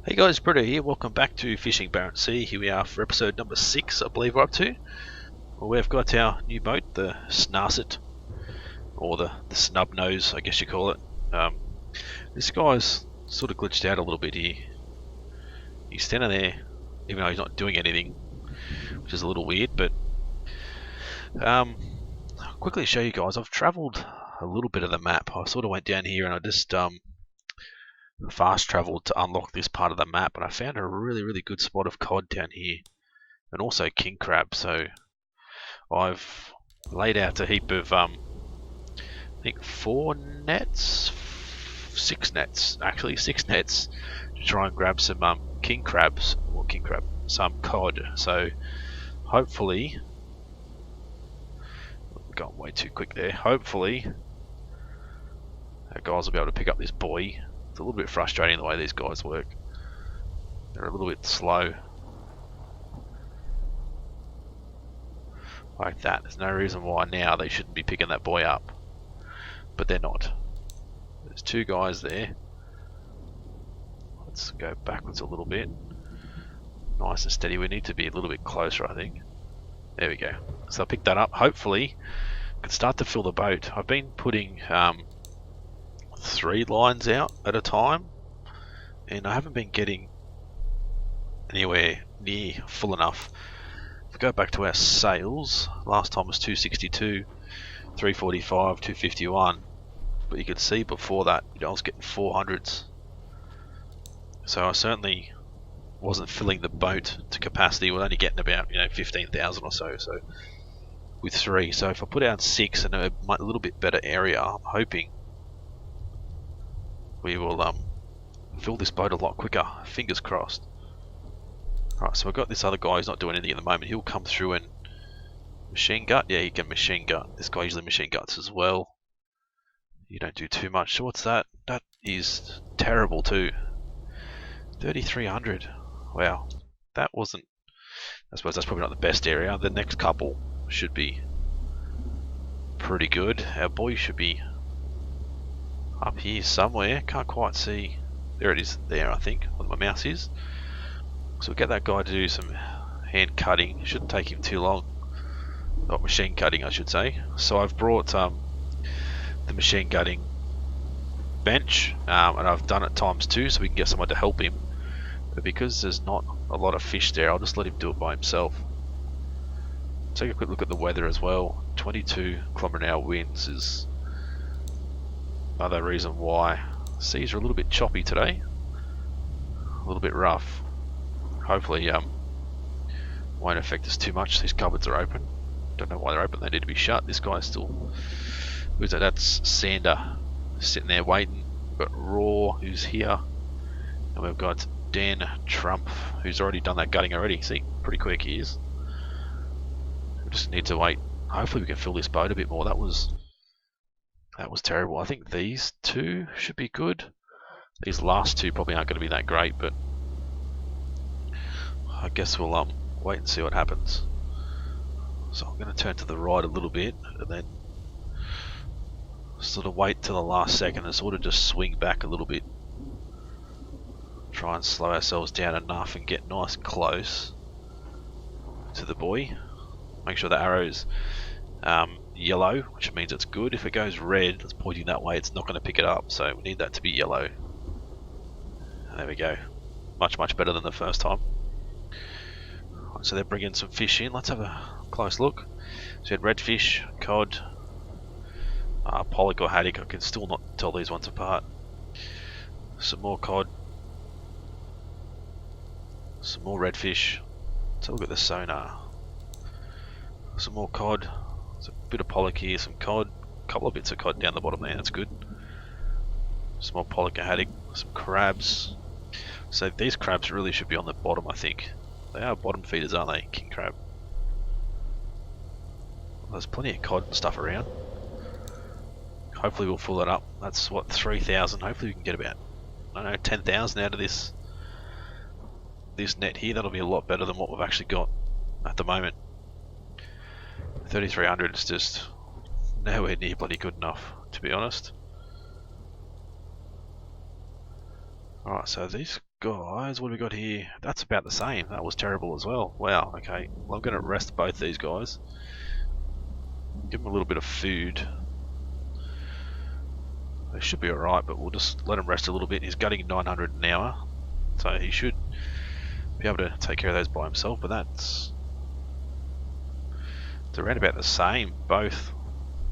Hey guys, Britto here. Welcome back to Fishing Barents. Here we are for episode number 6, I believe we're up to. Well, we've got our new boat, the Snarset, or the Snub Nose, I guess you call it. This guy's sort of glitched out a little bit here. He's standing there, even though he's not doing anything, which is a little weird. But I'll quickly show you guys. I've travelled a little bit of the map. I sort of went down here and I just fast traveled to unlock this part of the map, and I found a really good spot of cod down here, and also king crab. So I've laid out a heap of I think 6 nets to try and grab some some cod. So hopefully, I've gone way too quick there. Hopefully our guys will be able to pick up this buoy. It's a little bit frustrating the way these guys work. They're a little bit slow. Like that. There's no reason why now they shouldn't be picking that buoy up. But they're not. There's 2 guys there. Let's go backwards a little bit. Nice and steady. We need to be a little bit closer, I think. There we go. So I'll pick that up. Hopefully I can start to fill the boat. I've been putting 3 lines out at a time, and I haven't been getting anywhere near full enough. If we go back to our sales, last time was 262, 345, 251, but you could see before that, I was getting 400s. So I certainly wasn't filling the boat to capacity. We're only getting about 15,000 or so. So with 3, so if I put out 6 and a little bit better area, I'm hoping we will fill this boat a lot quicker. Fingers crossed. Alright, so we've got this other guy who's not doing anything at the moment. He'll come through and machine gut. Yeah, he can machine gut. This guy usually machine guts as well. You don't do too much. So what's that? That is terrible too. 3,300. Wow. That wasn't... I suppose that's probably not the best area. The next couple should be pretty good. Our boy should be up here somewhere. Can't quite see. There it is. There, I think, where my mouse is. So we'll get that guy to do some hand cutting. It shouldn't take him too long. Not machine cutting, I should say. So I've brought the machine cutting bench, and I've done it ×2 so we can get someone to help him. But because there's not a lot of fish there, I'll just let him do it by himself. Take a quick look at the weather as well. 22 km/h winds is another reason why seas are a little bit choppy today, a little bit rough. Hopefully won't affect us too much. These cupboards are open. Don't know why they're open. They need to be shut. This guy's still... Who's that? That's Sander sitting there waiting. We've got Raw who's here, and we've got Dan Trump who's already done that gutting already. See, pretty quick he is. We just need to wait. Hopefully we can fill this boat a bit more. That was terrible. I think these 2 should be good. These last 2 probably aren't going to be that great, but I guess we'll wait and see what happens. So I'm going to turn to the right a little bit, and then sort of wait till the last second and sort of just swing back a little bit. Try and slow ourselves down enough and get nice and close to the buoy. Make sure the arrow's yellow, which means it's good. If it goes red, it's pointing that way, it's not going to pick it up, so we need that to be yellow. There we go. Much better than the first time. Right, so they're bringing some fish in. Let's have a close look. So we had redfish, cod, pollock or haddock. I can still not tell these ones apart. Some more cod, some more redfish. Let's have a look at the sonar. Some more cod. There's a bit of pollock here, some cod, a couple of bits of cod down the bottom there, that's good. Some more pollock or haddock, some crabs. So these crabs really should be on the bottom, I think. They are bottom feeders, aren't they? King crab. Well, there's plenty of cod and stuff around. Hopefully we'll fill that up. That's what, 3,000. Hopefully we can get about, I don't know, 10,000 out of this net here. That'll be a lot better than what we've actually got at the moment. 3,300 is just nowhere near bloody good enough, to be honest. Alright, so these guys, what do we got here? That's about the same. That was terrible as well. Wow, okay. Well, I'm going to rest both these guys. Give them a little bit of food. They should be alright, but we'll just let him rest a little bit. He's gutting 900 an hour, so he should be able to take care of those by himself, but it's around about the same, both.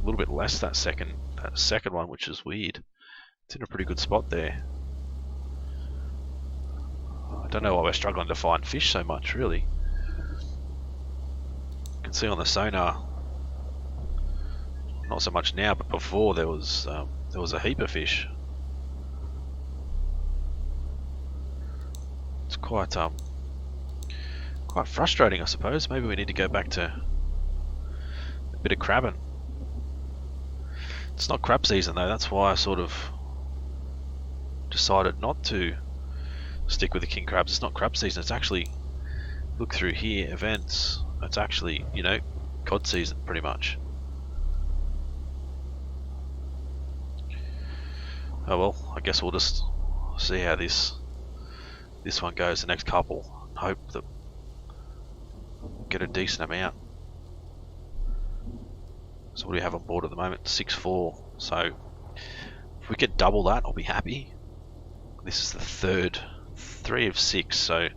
A little bit less that second one, which is weird. It's in a pretty good spot there. I don't know why we're struggling to find fish so much, really. You can see on the sonar, not so much now, but before there was a heap of fish. It's quite frustrating, I suppose. Maybe we need to go back to a bit of crabbing. It's not crab season though, that's why I sort of decided not to stick with the king crabs. It's not crab season, it's actually, look through here, events, it's actually, you know, cod season pretty much. Oh well, I guess we'll just see how this one goes the next couple. Hope that we'll get a decent amount. So what do we have on board at the moment? 6.4. So if we get double that, I'll be happy. This is the third, 3 of 6. So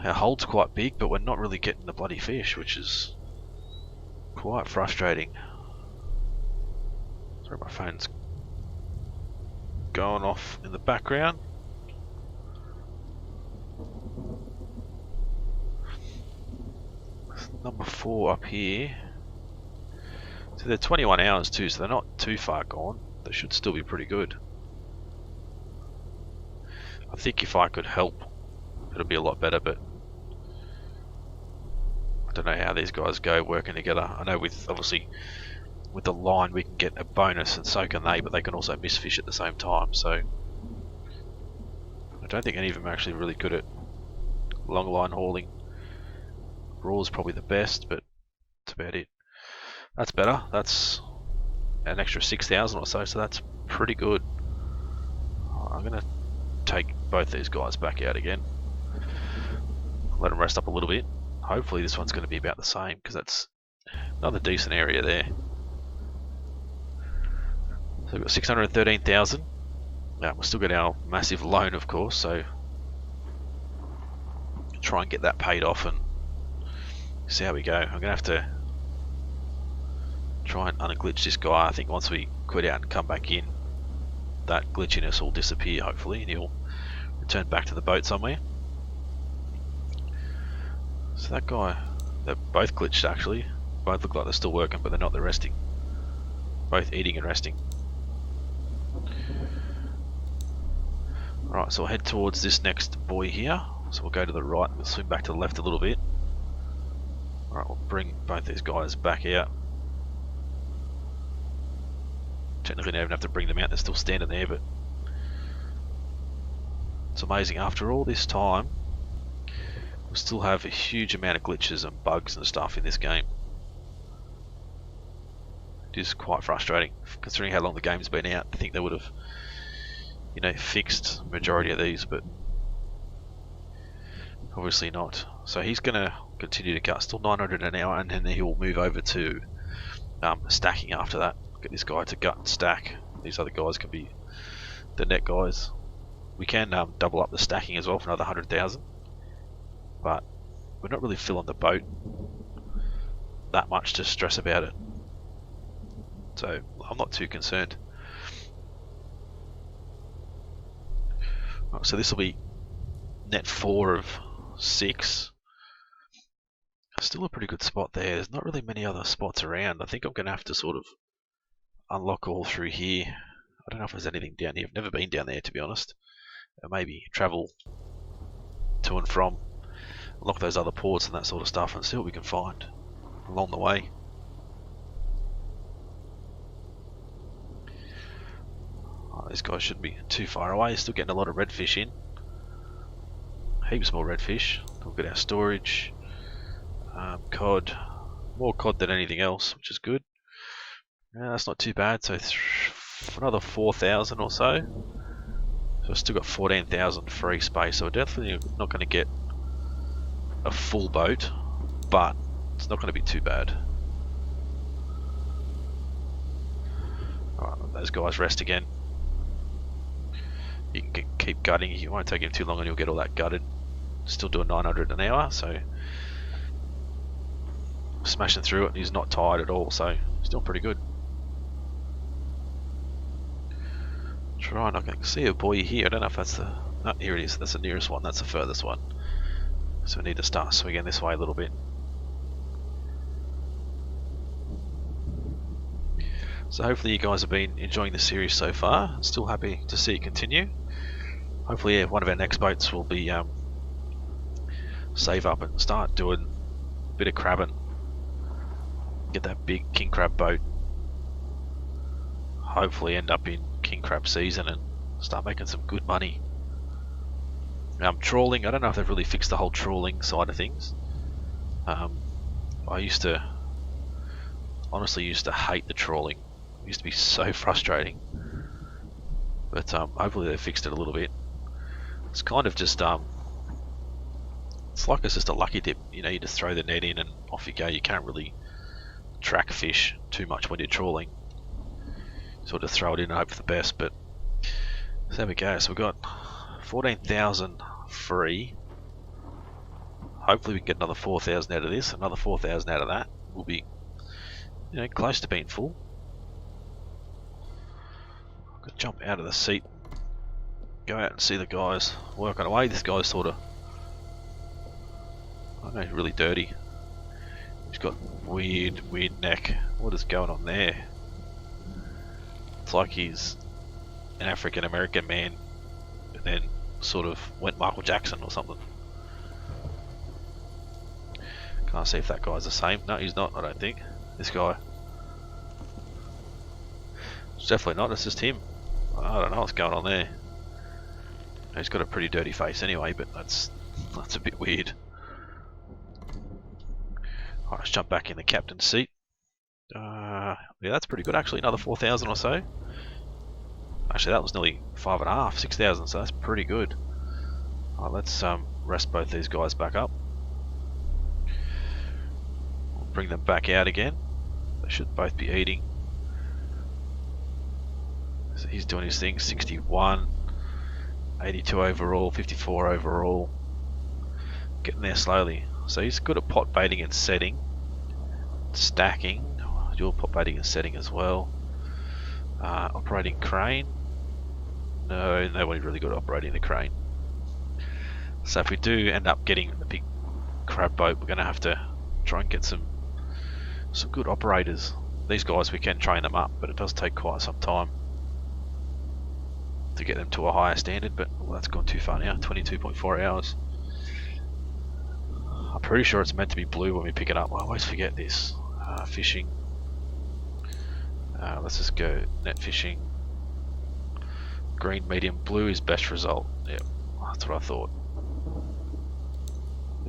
our hold's quite big, but we're not really getting the bloody fish, which is quite frustrating. Sorry, my phone's going off in the background. Number 4 up here. So they're 21 hours too, so they're not too far gone. They should still be pretty good. I think if I could help, it'll be a lot better, but I don't know how these guys go working together. I know obviously with the line we can get a bonus, and so can they, but they can also miss fish at the same time, so I don't think any of them are actually really good at long line hauling. Raw is probably the best, but that's about it. That's better. That's an extra 6,000 or so, so that's pretty good. I'm going to take both these guys back out again. Let them rest up a little bit. Hopefully this one's going to be about the same, because that's another decent area there. So we've got 613,000. Now we'll still get our massive loan, of course, so try and get that paid off and see how we go. I'm going to have to try and unglitch this guy. I think once we quit out and come back in, that glitchiness will disappear hopefully, and he'll return back to the boat somewhere. So that guy, they're both glitched actually. Both look like they're still working, but they're not. They're resting. Both eating and resting. Alright, so we'll head towards this next buoy here. So we'll go to the right, we'll swing back to the left a little bit. Alright, we'll bring both these guys back out. Technically don't even have to bring them out, they're still standing there, but it's amazing, after all this time we still have a huge amount of glitches and bugs and stuff in this game. It is quite frustrating, considering how long the game's been out. I think they would have, you know, fixed the majority of these, but obviously not. So he's going to continue to cut, still 900 an hour, and then he will move over to stacking after that. Get this guy to gut and stack. These other guys can be the net guys. We can double up the stacking as well for another 100,000, but we're not really filling the boat that much to stress about it, so I'm not too concerned. Right, so this will be net 4 of 6. Still a pretty good spot there. There's not really many other spots around. I think I'm going to have to sort of unlock all through here. I don't know if there's anything down here. I've never been down there, to be honest. Maybe travel to and from, unlock those other ports and that sort of stuff, and see what we can find along the way. Oh, these guys shouldn't be too far away. Still getting a lot of redfish in. Heaps more redfish. Look at our storage. Cod. More cod than anything else, which is good. Yeah, that's not too bad. So another 4,000 or so. So I've still got 14,000 free space, so we're definitely not going to get a full boat, but it's not going to be too bad. Alright, those guys rest again. You can keep gutting, it won't take him too long and you'll get all that gutted. Still doing 900 an hour, so smashing through it, and he's not tired at all, so still pretty good. Try, I can see a buoy here. I don't know if that's the... Oh, here it is. That's the nearest one. That's the furthest one. So we need to start swinging this way a little bit. So hopefully you guys have been enjoying the series so far. Still happy to see it continue. Hopefully, yeah, one of our next boats will be save up and start doing a bit of crabbing. Get that big king crab boat. Hopefully end up in king crab season and start making some good money. Trawling, I don't know if they've really fixed the whole trawling side of things. I honestly used to hate the trawling. It used to be so frustrating. But hopefully they've fixed it a little bit. It's kind of just it's like it's just a lucky dip. You know, you just throw the net in and off you go. You can't really track fish too much when you're trawling. Sort of throw it in and hope for the best. But so there we go. So we've got 14,000 free. Hopefully we can get another 4,000 out of this, another 4,000 out of that. We'll be, you know, close to being full. I've got to jump out of the seat, go out and see the guys working away. This guy's sort of, I don't know, he's really dirty. He's got weird neck. What is going on there? It's like he's an African American man and then sort of went Michael Jackson or something. Can't see if that guy's the same. No, he's not, I don't think. This guy. It's definitely not, it's just him. I don't know what's going on there. He's got a pretty dirty face anyway, but that's a bit weird. Alright, let's jump back in the captain's seat. Yeah, that's pretty good actually, another 4,000 or so. Actually, that was nearly 5.5, 6,000, so that's pretty good. Alright, let's rest both these guys back up. We'll bring them back out again. They should both be eating. So he's doing his thing, 61, 82 overall, 54 overall. Getting there slowly. So he's good at pot baiting and setting. Stacking, dual pot baiting and setting as well. Operating crane. No, nobody's really good at operating the crane. So if we do end up getting the big crab boat, we're going to have to try and get some good operators. These guys, we can train them up, but it does take quite some time to get them to a higher standard. But well, that's gone too far now. 22.4 hours. I'm pretty sure it's meant to be blue when we pick it up. I always forget this. Fishing. Let's just go net fishing. Green, medium, blue is best result. Yep, that's what I thought.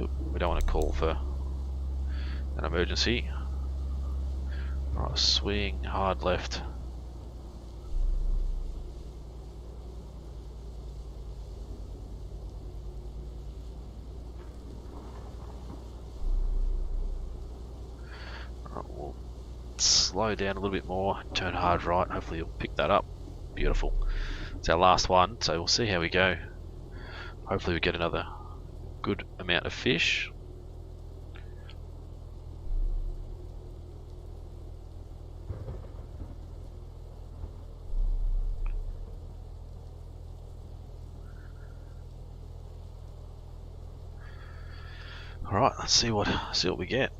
Oop, we don't want to call for an emergency. Alright, swing, hard left. Alright, we'll slow down a little bit more, turn hard right, hopefully you'll pick that up. Beautiful. It's our last one, so we'll see how we go. Hopefully we get another good amount of fish. Alright, let's see what we get.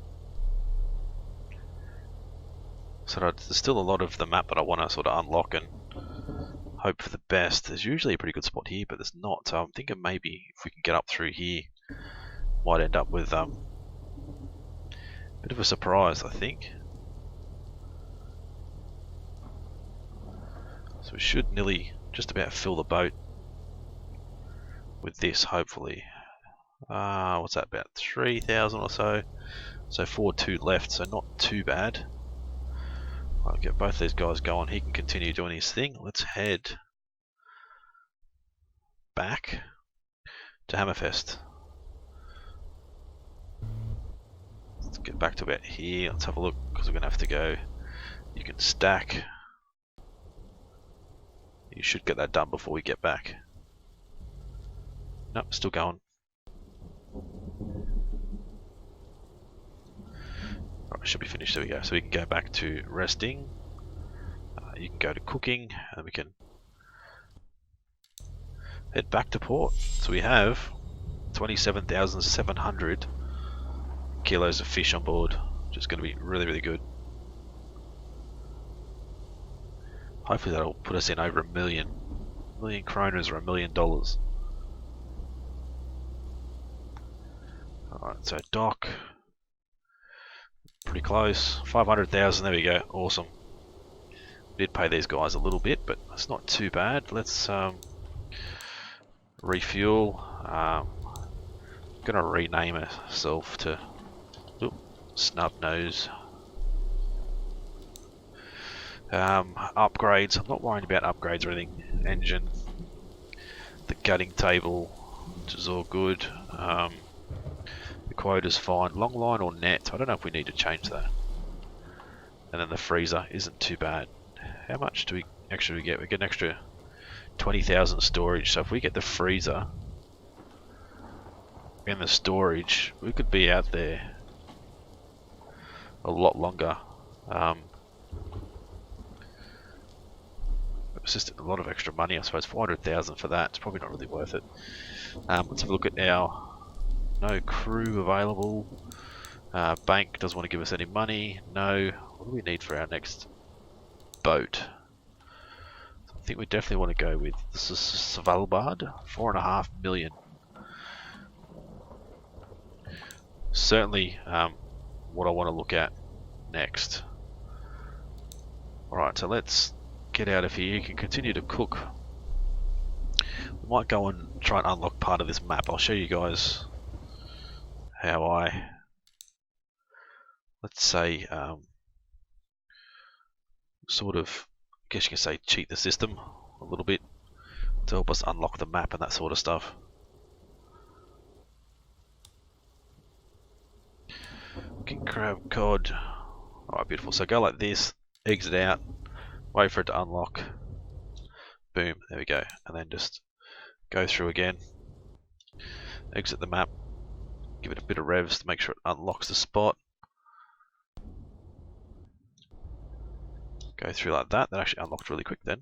So there's still a lot of the map that I want to sort of unlock and hope for the best. There's usually a pretty good spot here, but there's not. So I'm thinking maybe if we can get up through here, might end up with a bit of a surprise, I think. So we should nearly just about fill the boat with this, hopefully. What's that, about 3,000 or so? So 4.2 left, so not too bad. I'll get both these guys going. He can continue doing his thing. Let's head back to Hammerfest. Let's get back to about here. Let's have a look, because we're going to have to go. You can stack. You should get that done before we get back. Nope, still going. Right, should be finished. There we go. So we can go back to resting. You can go to cooking, and we can head back to port. So we have 27,700 kilos of fish on board, which is going to be really, really good. Hopefully that'll put us in over $1 million kroners or $1 million. Alright, so dock. Pretty close. 500,000, there we go. Awesome. We did pay these guys a little bit, but it's not too bad. Let's refuel. I'm gonna rename myself to Snub Nose. Upgrades. I'm not worrying about upgrades or anything. Engine, the gutting table, which is all good. The quota's fine. Long line or net? I don't know if we need to change that. And then the freezer isn't too bad. How much do we actually get? We get an extra 20,000 storage. So if we get the freezer and the storage, we could be out there a lot longer. It's just a lot of extra money, I suppose. 400,000 for that. It's probably not really worth it. Let's have a look at our no crew available. Bank doesn't want to give us any money. No. What do we need for our next boat? I think we definitely want to go with Svalbard. 4.5 million. Certainly what I want to look at next. Alright, so let's get out of here. You can continue to cook. We might go and try and unlock part of this map. I'll show you guys how I, let's say, sort of, I guess you can say, cheat the system a little bit to help us unlock the map and that sort of stuff. King crab cod. Alright, beautiful. So go like this, exit out, wait for it to unlock. Boom, there we go. And then just go through again. Exit the map. Give it a bit of revs to make sure it unlocks the spot. Go through like that. That actually unlocked really quick then.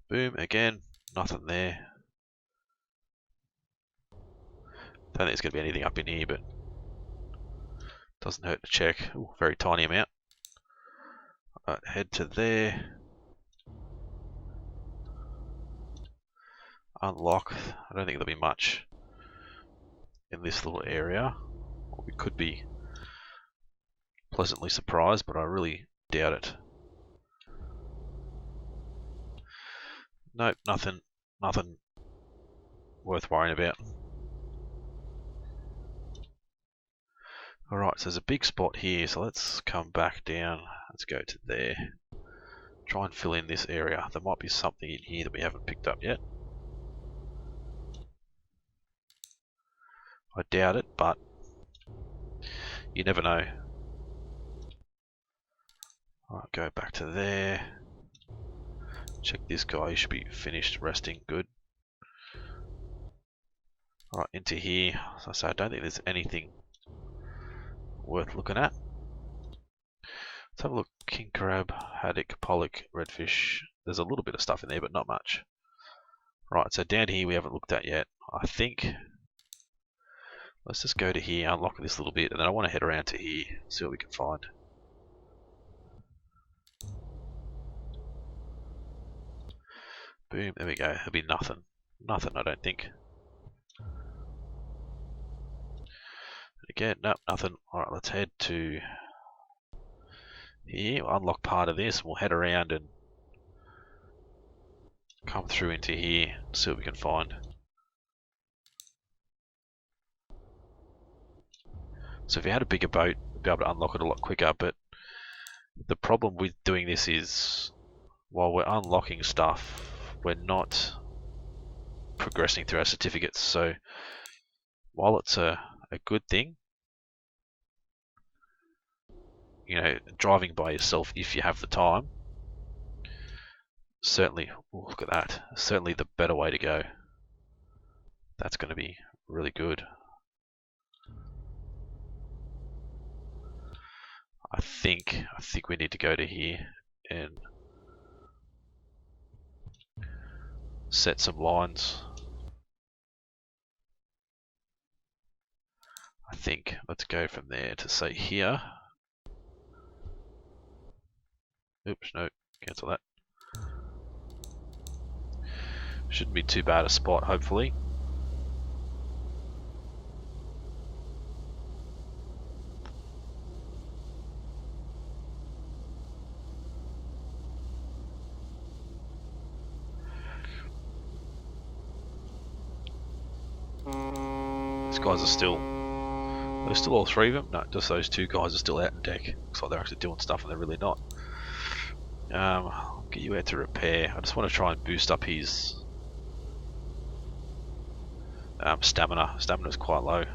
Boom, again. Nothing there. Don't think there's going to be anything up in here, but doesn't hurt to check. Ooh, very tiny amount. Right, head to there. Unlock. I don't think there'll be much in this little area. Or we could be pleasantly surprised, but I really doubt it. Nope, nothing worth worrying about. Alright, so there's a big spot here, so let's come back down. Let's go to there. Try and fill in this area. There might be something in here that we haven't picked up yet. I doubt it, but you never know. Alright, go back to there. Check this guy, he should be finished resting, good. Alright, into here. So I say I don't think there's anything worth looking at. Let's have a look. King crab, haddock, pollock, redfish. There's a little bit of stuff in there, but not much. Right, so down here we haven't looked at yet. I think let's just go to here, unlock this little bit, and then I want to head around to here, see what we can find. Boom, there we go. There'll be nothing. Nothing, I don't think. Again, nope, nothing. Alright, let's head to here. We'll unlock part of this. We'll head around and come through into here, see what we can find. So if you had a bigger boat, you'd be able to unlock it a lot quicker, but the problem with doing this is while we're unlocking stuff, we're not progressing through our certificates. So while it's a good thing, you know, driving by yourself if you have the time, certainly, oh, look at that, certainly the better way to go. That's going to be really good. I think we need to go to here and set some lines. I think let's go from there to say here. Oops, no, cancel that. Shouldn't be too bad a spot, hopefully. These guys are still, there's still all three of them? No, just those two guys are still out in deck. Looks like they're actually doing stuff and they're really not. I'll get you out to repair. I just want to try and boost up his stamina. Stamina's quite low.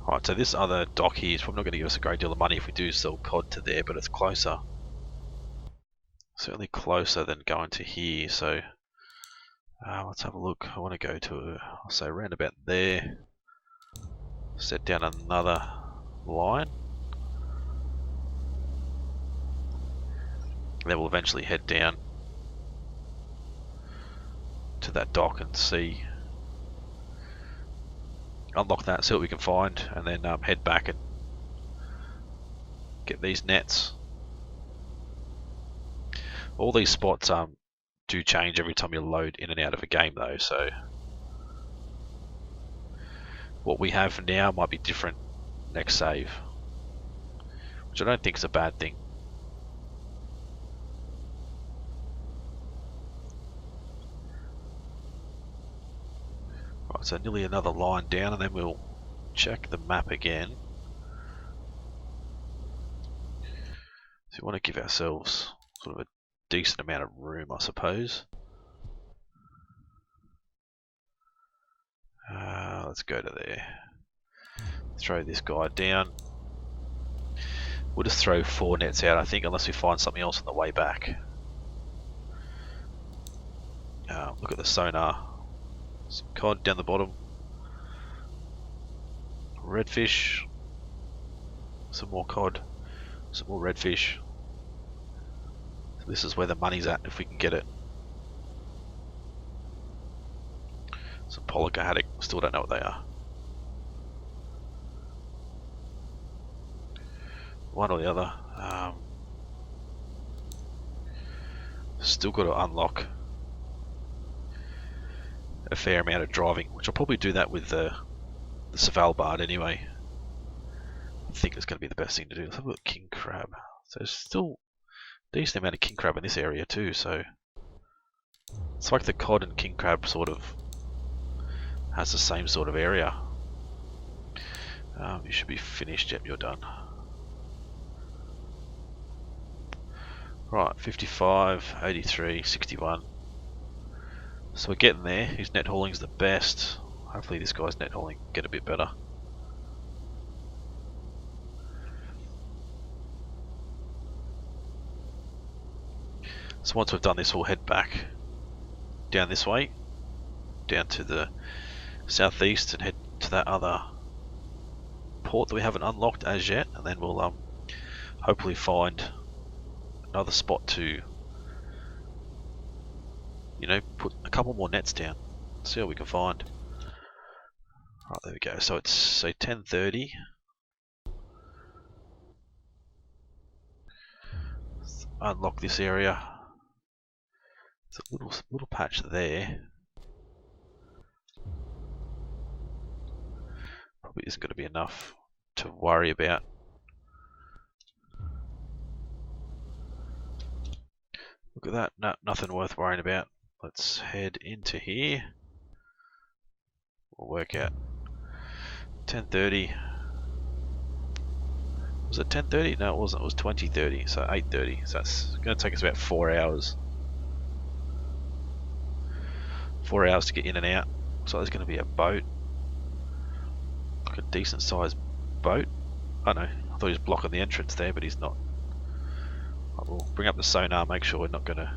Alright, so this other dock here is probably not going to give us a great deal of money if we do sell COD to there, but it's closer. Certainly closer than going to here, so let's have a look. I want to go to, I'll say around about there. Set down another line. Then we'll eventually head down to that dock and see, unlock that, see what we can find, and then head back and get these nets. All these spots do change every time you load in and out of a game though, so what we have now might be different next save, which I don't think is a bad thing. Right, so nearly another line down, and then we'll check the map again. So we want to give ourselves sort of a decent amount of room, I suppose. Let's go to there. Throw this guy down. We'll just throw 4 nets out, I think, unless we find something else on the way back. Look at the sonar. Some cod down the bottom. Redfish. Some more cod. Some more redfish. So this is where the money's at if we can get it. Some pollock haddock. Still don't know what they are. One or the other. Still got to unlock a fair amount of driving, which I'll probably do that with the Svalbard anyway. I think it's going to be the best thing to do. Let's have a look at king crab. So there's still a decent amount of king crab in this area too, so it's like the cod and king crab sort of has the same sort of area. You should be finished. Yep, you're done. Right, 55, 83, 61. So we're getting there. His net hauling's the best. Hopefully this guy's net hauling get a bit better. So once we've done this, we'll head back down this way, down to the southeast, and head to that other port that we haven't unlocked as yet, and then we'll hopefully find another spot to, you know, put a couple more nets down. See what we can find. Right, there we go. So it's say 10:30. Let's unlock this area. There's a little patch there. Probably isn't going to be enough to worry about. Look at that. No, nothing worth worrying about. Let's head into here. We'll work out 10:30. Was it 10:30? No, it wasn't. It was 20:30. So 8:30. So that's going to take us about 4 hours. 4 hours to get in and out. So there's going to be a boat, like a decent sized boat. Oh no, I thought he was blocking the entrance there, but he's not. We'll bring up the sonar, make sure we're not going to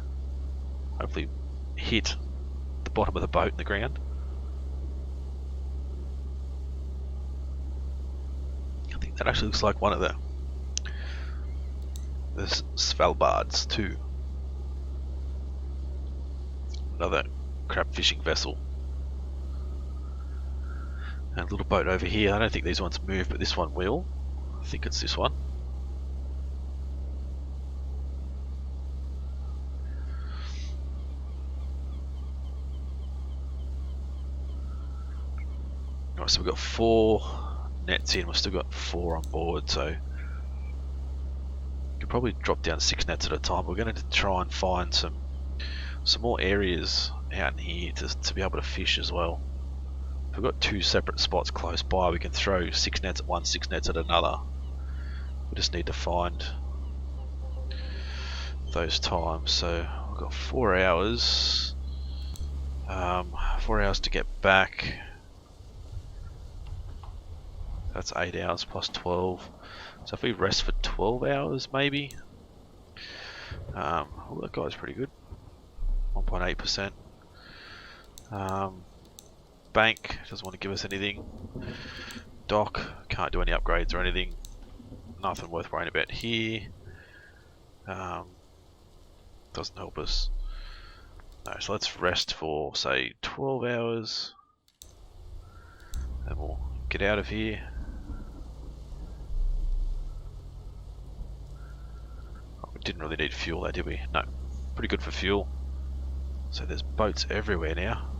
hopefully hit the bottom of the boat in the ground. I think that actually looks like one of the Svalbards too. Another crab fishing vessel. And a little boat over here. I don't think these ones move, but this one will. I think it's this one. Alright, so we've got 4 nets in, we've still got 4 on board, so we could probably drop down 6 nets at a time. We're going to try and find some more areas out in here to be able to fish as well. If we've got 2 separate spots close by, we can throw 6 nets at one, 6 nets at another. We just need to find those times. So we've got 4 hours. 4 hours to get back. That's 8 hours plus 12. So if we rest for 12 hours maybe. Well, that guy's pretty good. 1.8%. Bank doesn't want to give us anything. Dock can't do any upgrades or anything. Nothing worth worrying about here. Doesn't help us. No, so let's rest for say 12 hours. And we'll get out of here. Oh, we didn't really need fuel there, did we? No. Pretty good for fuel. So there's boats everywhere now.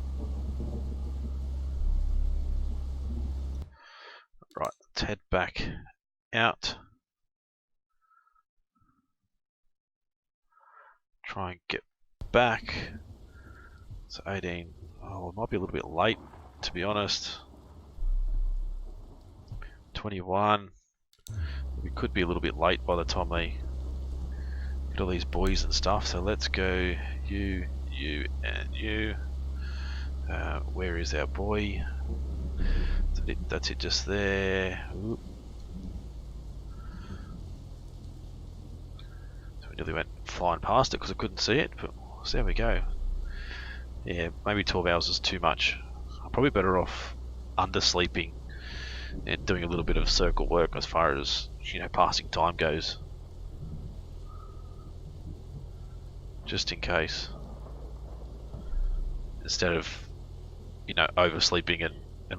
Right, let's head back out. Try and get back. It's 18. Oh, it might be a little bit late, to be honest. 21. We could be a little bit late by the time they get all these buoys and stuff. So let's go you, and you. Where is our buoy? That's it just there. Ooh. So we nearly went flying past it because I couldn't see it, but there we go. Yeah, maybe 12 hours is too much. I'm probably better off undersleeping and doing a little bit of circle work as far as, you know, passing time goes. Just in case. Instead of, you know, oversleeping and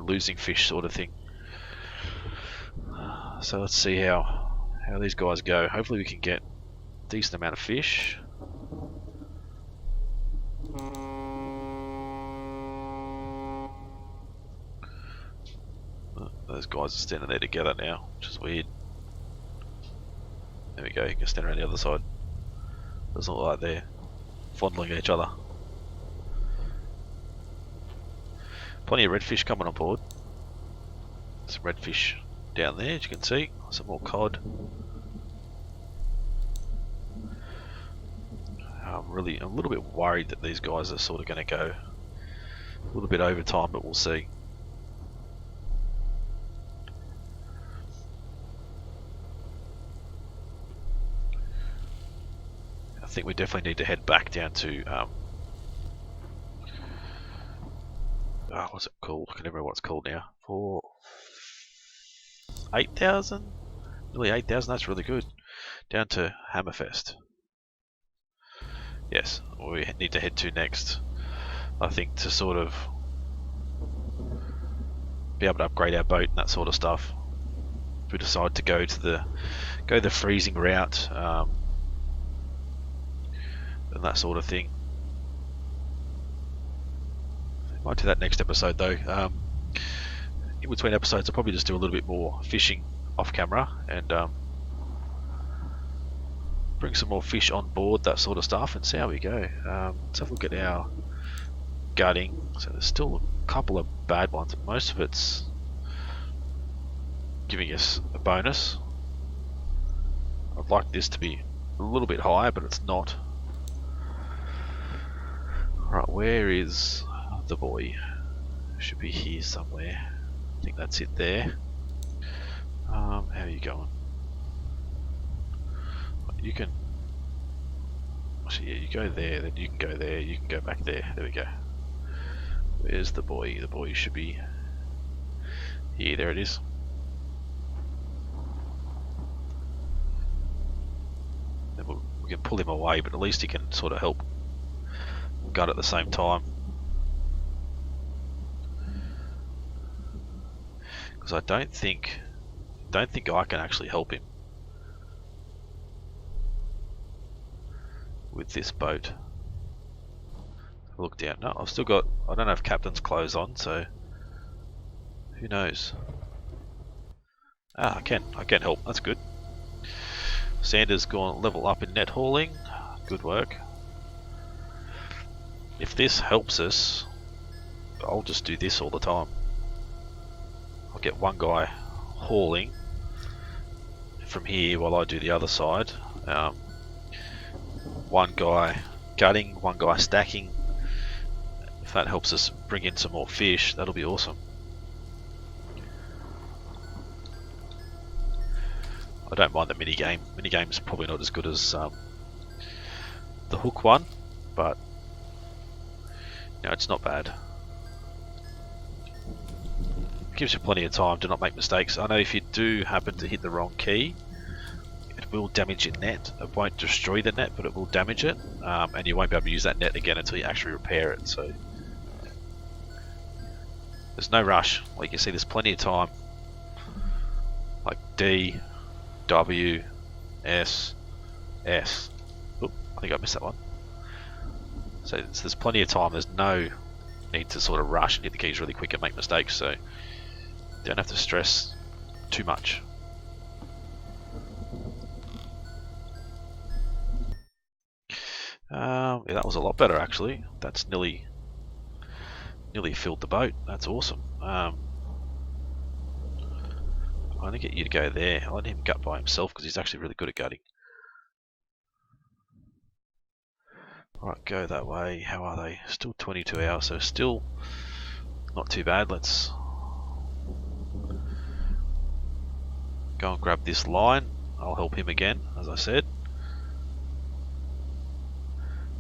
losing fish sort of thing. So let's see how these guys go. Hopefully we can get a decent amount of fish. Those guys are standing there together now, which is weird. There we go, you can stand around the other side. Doesn't look like they're fondling each other. Plenty of redfish coming on board. Some redfish down there, as you can see. Some more cod. I'm a little bit worried that these guys are sort of going to go a little bit over time, but we'll see. I think we definitely need to head back down to what's it called? I can never remember what it's called now. For 8,000? Nearly 8,000, that's really good. Down to Hammerfest. Yes, we need to head to next. I think to sort of be able to upgrade our boat and that sort of stuff. If we decide to go the freezing route, and that sort of thing. Might do that next episode though. In between episodes I'll probably just do a little bit more fishing off camera and bring some more fish on board, that sort of stuff, and see how we go. Let's have a look at our gutting. So there's still a couple of bad ones. Most of it's giving us a bonus. I'd like this to be a little bit higher, but it's not. Right, where is the boy? Should be here somewhere. I think that's it there. How are you going? You can. Actually, yeah, you go there, then you can go there, you can go back there. There we go. Where's the boy? The boy should be here. There it is. Then we can pull him away, but at least he can sort of help gut at the same time. Because I don't think I can actually help him with this boat. Look down. No, I've still got. I don't have captain's clothes on, so who knows? Ah, I can help. That's good. Sanders gone level up in net hauling. Good work. If this helps us, I'll just do this all the time. I'll get one guy hauling from here while I do the other side. One guy gutting, one guy stacking. If that helps us bring in some more fish, that'll be awesome. I don't mind the minigame. Minigame's probably not as good as the hook one, but you know, it's not bad. Gives you plenty of time to not make mistakes. I know if you do happen to hit the wrong key, it will damage your net. It won't destroy the net, but it will damage it, and you won't be able to use that net again until you actually repair it. So there's no rush. Like you see, there's plenty of time. Like D, W, S, S. Oop, I think I missed that one. So there's plenty of time. There's no need to sort of rush and hit the keys really quick and make mistakes. So don't have to stress too much. Yeah, that was a lot better actually. That's nearly filled the boat. That's awesome. I'm going to get you to go there. I'll let him gut by himself because he's actually really good at gutting. Alright, go that way. How are they? Still 22 hours, so still not too bad. Let's go and grab this line. I'll help him again, as I said.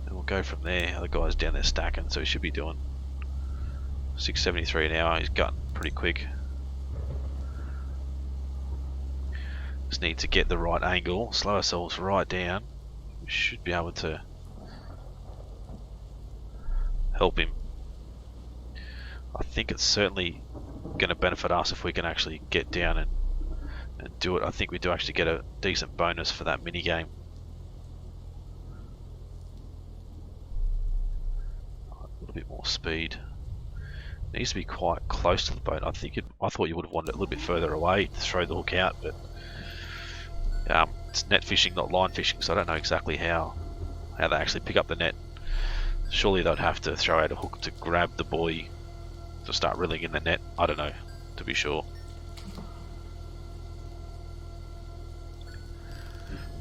And we'll go from there. The guy's down there stacking, so he should be doing 673 an hour. He's gutting pretty quick. Just need to get the right angle, slow ourselves right down. We should be able to help him. I think it's certainly going to benefit us if we can actually get down and do it. I think we do actually get a decent bonus for that mini game. A little bit more speed. It needs to be quite close to the boat. I thought you would have wanted it a little bit further away to throw the hook out, but it's net fishing, not line fishing, so I don't know exactly how they actually pick up the net. Surely they'd have to throw out a hook to grab the buoy to start reeling in the net. I don't know, to be sure.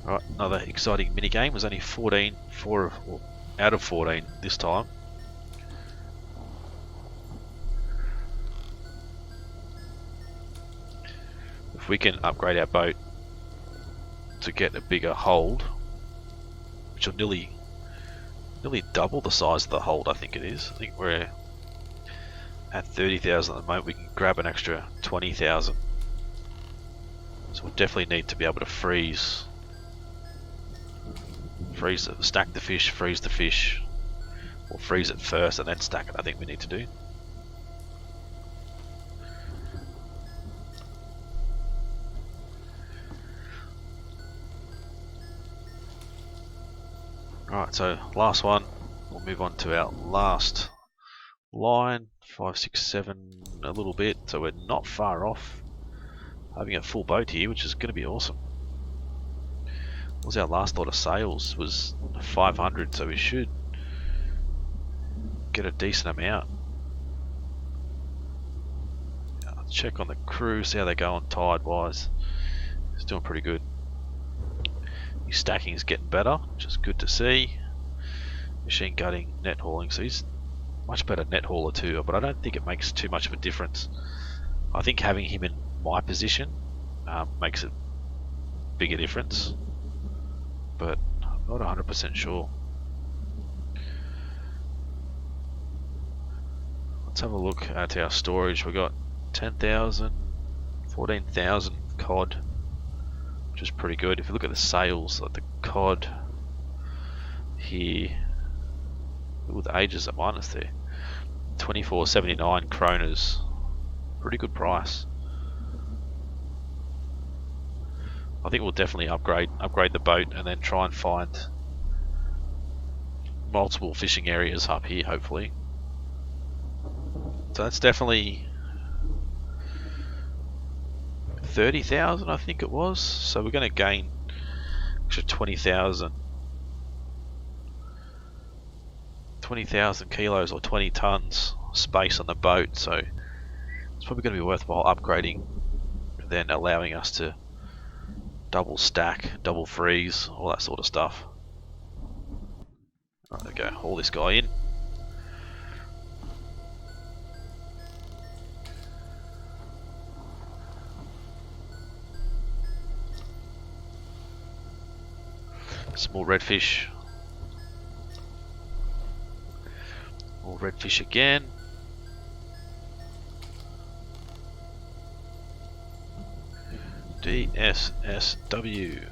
Alright, another exciting mini game. It was only 4 out of 14 this time. If we can upgrade our boat to get a bigger hold, which will nearly double the size of the hold, I think it is. I think we're at 30,000 at the moment. We can grab an extra 20,000. So we'll definitely need to be able to stack the fish, freeze the fish, or freeze it first and then stack it. I think we need to do. Alright, so last one. We'll move on to our last line. 5, 6, 7, a little bit. So we're not far off having a full boat here, which is going to be awesome. What was our last lot of sales? Was 500, so we should get a decent amount. I'll check on the crew, see how they go on tide wise. It's doing pretty good. His stacking is getting better, which is good to see. Machine gutting, net hauling, so he's much better net hauler too, but I don't think it makes too much of a difference. I think having him in my position makes a bigger difference, but I'm not 100% sure. Let's have a look at our storage. We've got 10,000, 14,000 COD, which is pretty good. If you look at the sales, like the COD here, with ages at minus there, 24.79 kronas, pretty good price. I think we'll definitely upgrade the boat and then try and find multiple fishing areas up here, hopefully. So that's definitely 30,000, I think it was. So we're going to gain extra 20,000 kilos or 20 tons space on the boat. So it's probably going to be worthwhile upgrading, then allowing us to double stack, double freeze, all that sort of stuff. Right, there we go, haul this guy in. Some more redfish. More redfish again. DSSW.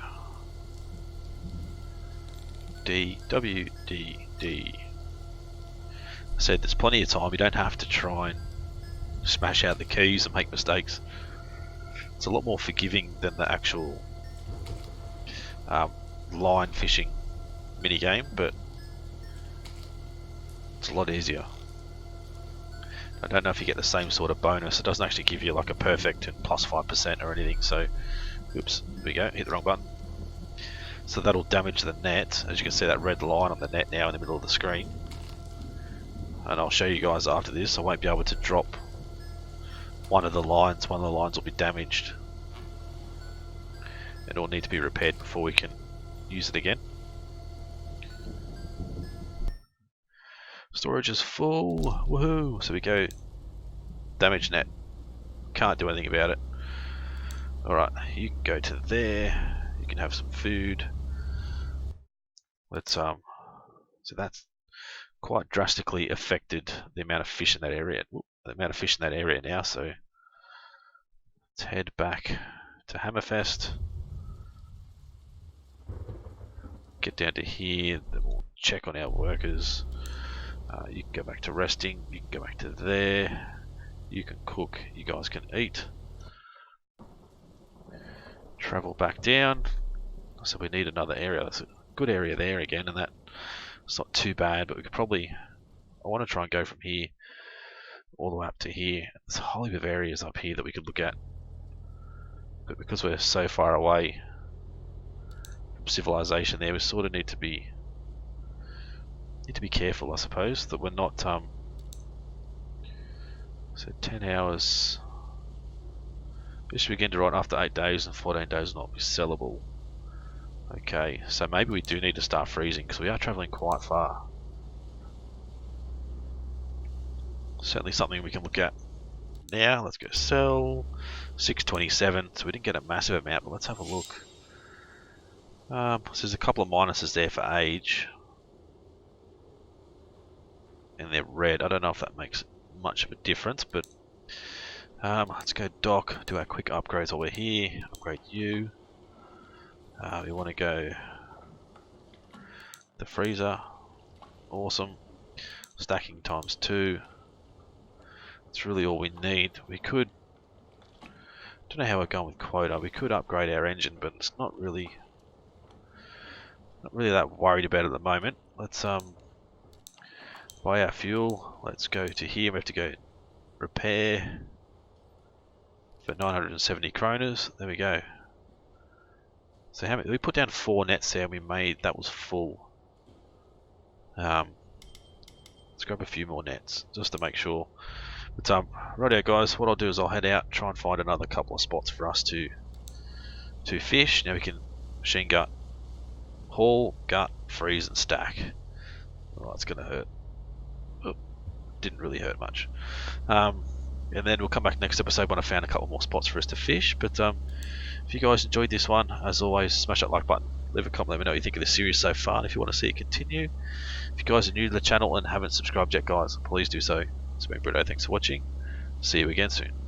DWDD. I said there's plenty of time. You don't have to try and smash out the keys and make mistakes. It's a lot more forgiving than the actual line fishing mini game, but it's a lot easier. I don't know if you get the same sort of bonus. It doesn't actually give you like a perfect and plus 5% or anything, so oops, there we go, hit the wrong button. So that'll damage the net. As you can see, that red line on the net now in the middle of the screen, and I'll show you guys after this. I won't be able to drop one of the lines. One of the lines will be damaged. It will need to be repaired before we can use it again. Storage is full, woohoo! So we go damage net. Can't do anything about it. Alright, you can go to there. You can have some food. Let's so that's quite drastically affected the amount of fish in that area. The amount of fish in that area now. So let's head back to Hammerfest. Get down to here. Then we'll check on our workers. You can go back to resting. You can go back to there. You can cook. You guys can eat. Travel back down. So we need another area. That's a good area there again, and it's not too bad. But we could probably. I want to try and go from here all the way up to here. There's a whole heap of areas up here that we could look at. But because we're so far away from civilization, there we sort of need to be careful, I suppose, that we're not so 10 hours. This should begin to run after 8 days, and 14 days will not be sellable. Okay, so maybe we do need to start freezing because we are travelling quite far. Certainly something we can look at now. Let's go sell 627. So we didn't get a massive amount, but let's have a look. So there's a couple of minuses there for age. And they're red. I don't know if that makes much of a difference, but let's go dock, do our quick upgrades while we're here. Upgrade you. We want to go the freezer. Awesome. Stacking times 2. That's really all we need. We could, don't know how we're going with quota. We could upgrade our engine, but it's not really that worried about it at the moment. Let's buy our fuel. Let's go to here. We have to go repair for 970 kronas. There we go. So how many? We put down 4 nets there and we made, that was full. Let's grab a few more nets just to make sure. But righto guys, what I'll do is I'll head out, try and find another couple of spots for us to fish. Now we can machine gut Haul, gut, freeze, and stack. Oh, it's going to hurt. Oh, didn't really hurt much. And then we'll come back next episode when I found a couple more spots for us to fish. But if you guys enjoyed this one, as always, smash that like button, leave a comment, let me know what you think of the series so far, and if you want to see it continue. If you guys are new to the channel and haven't subscribed yet, guys, please do so. It's been Britto, thanks for watching. See you again soon.